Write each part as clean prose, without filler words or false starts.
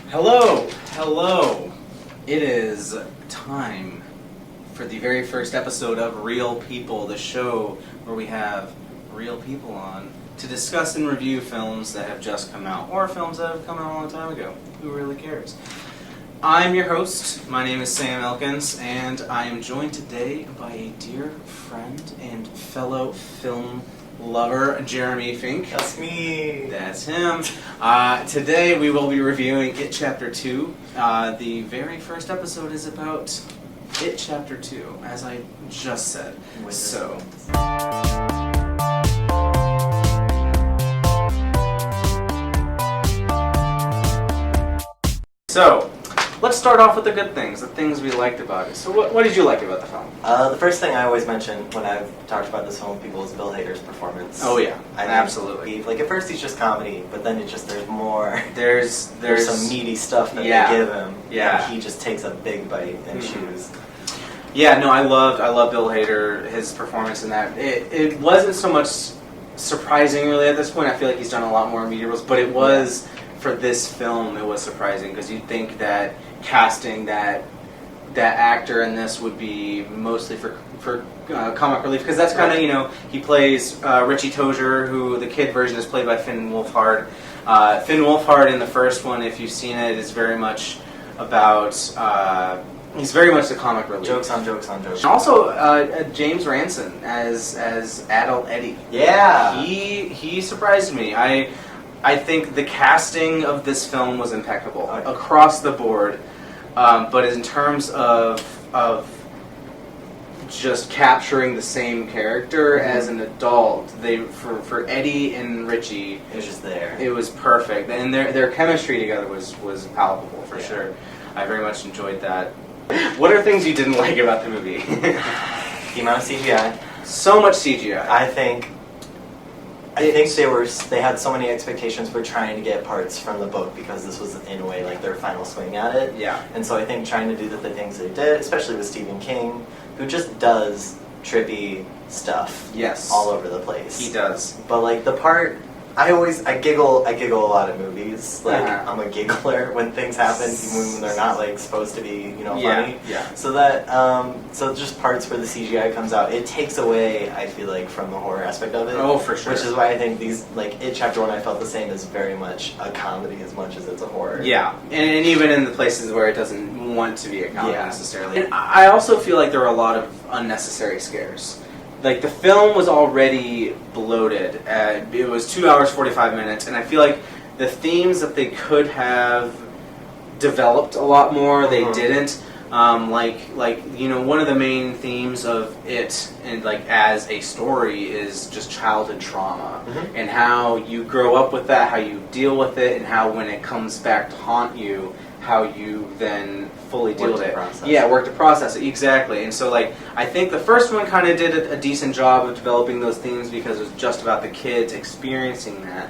Hello. It is time for the very first episode of Real People, the show where we have real people on to discuss and review films that have just come out, or films that have come out a long time ago. Who really cares? I'm your host. My name is Sam Elkins, and I am joined today by a dear friend and fellow film lover, Jeremy Fink. That's me. That's him. Today we will be reviewing It Chapter 2. The very first episode is about It Chapter 2, as I just said. So, let's start off with the good things, the things we liked about it. So what did you like about the film? The first thing I always mention when I've talked about this film with people is Bill Hader's performance. Oh yeah, absolutely. Like at first he's just comedy, but then there's more. There's some meaty stuff that they give him. Yeah. And he just takes a big bite and chews. Yeah, no, I love Bill Hader, his performance in that. It wasn't so much surprising really at this point. I feel like he's done a lot more media roles, but it was, for this film, it was surprising because you'd think that casting that actor in this would be mostly for comic relief, because that's kind of, he plays Richie Tozier, who the kid version is played by Finn Wolfhard. Finn Wolfhard in the first one, if you've seen it, is very much about... he's very much the comic relief. Jokes on jokes on jokes. And also, James Ranson as Adult Eddie. Yeah! He surprised me. I think the casting of this film was impeccable across the board, but in terms of just capturing the same character as an adult, for Eddie and Richie, it was just there. It was perfect, and their chemistry together was palpable for sure. I very much enjoyed that. What are things you didn't like about the movie? The amount of CGI. So much CGI. I think they had so many expectations for trying to get parts from the book, because this was in a way like their final swing at it. Yeah. And so I think trying to do the things they did, especially with Stephen King, who just does trippy stuff. Yes. All over the place. He does. But like the part, I giggle a lot at movies. Like I'm a giggler when things happen, even when they're not like supposed to be, funny. Yeah. So that so just parts where the CGI comes out, it takes away, I feel like, from the horror aspect of it. Oh, for sure. Which is why I think these, like It Chapter 1, I felt the same, is very much a comedy as much as it's a horror. Yeah, and even in the places where it doesn't want to be a comedy necessarily. And I also feel like there were a lot of unnecessary scares. Like, the film was already bloated. It was 2 hours, 45 minutes, and I feel like the themes that they could have developed a lot more, they didn't. One of the main themes of it, and like as a story, is just childhood trauma, and how you grow up with that, how you deal with it, and how when it comes back to haunt you, how you then fully deal with it. Work to process it, exactly. And so, like, I think the first one kind of did a decent job of developing those themes because it was just about the kids experiencing that.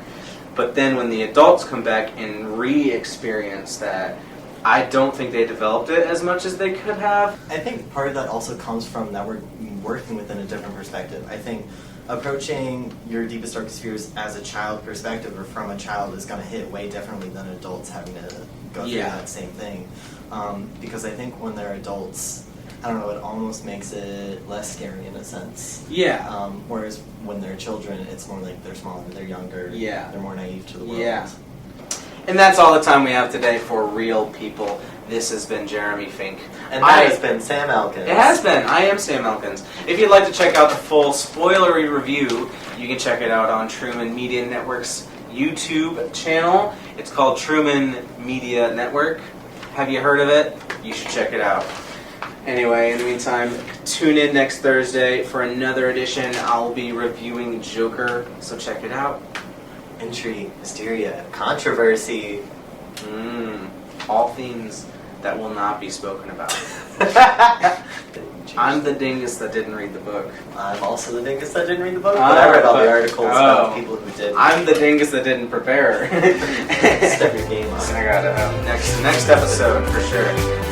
But then when the adults come back and re-experience that, I don't think they developed it as much as they could have. I think part of that also comes from that we're working within a different perspective. I think approaching your deepest, darkest fears as a child perspective or from a child is going to hit way differently than adults having to go through that same thing. Because I think when they're adults, I don't know, it almost makes it less scary in a sense. Yeah. Whereas when they're children, it's more like they're smaller, they're younger, they're more naive to the world. Yeah. And that's all the time we have today for Real People. This has been Jeremy Fink. And that has been Sam Elkins. It has been. I am Sam Elkins. If you'd like to check out the full spoilery review, you can check it out on Truman Media Network's YouTube channel. It's called Truman Media Network. Have you heard of it? You should check it out. Anyway, in the meantime, tune in next Thursday for another edition. I'll be reviewing Joker, so check it out. Intrigue, hysteria, controversy. All themes that will not be spoken about. I'm the dingus that didn't read the book. I'm also the dingus that didn't read the book, but I read all the articles about the people who did. I'm the dingus that didn't prepare. Step your game up. I got it. Next episode for sure.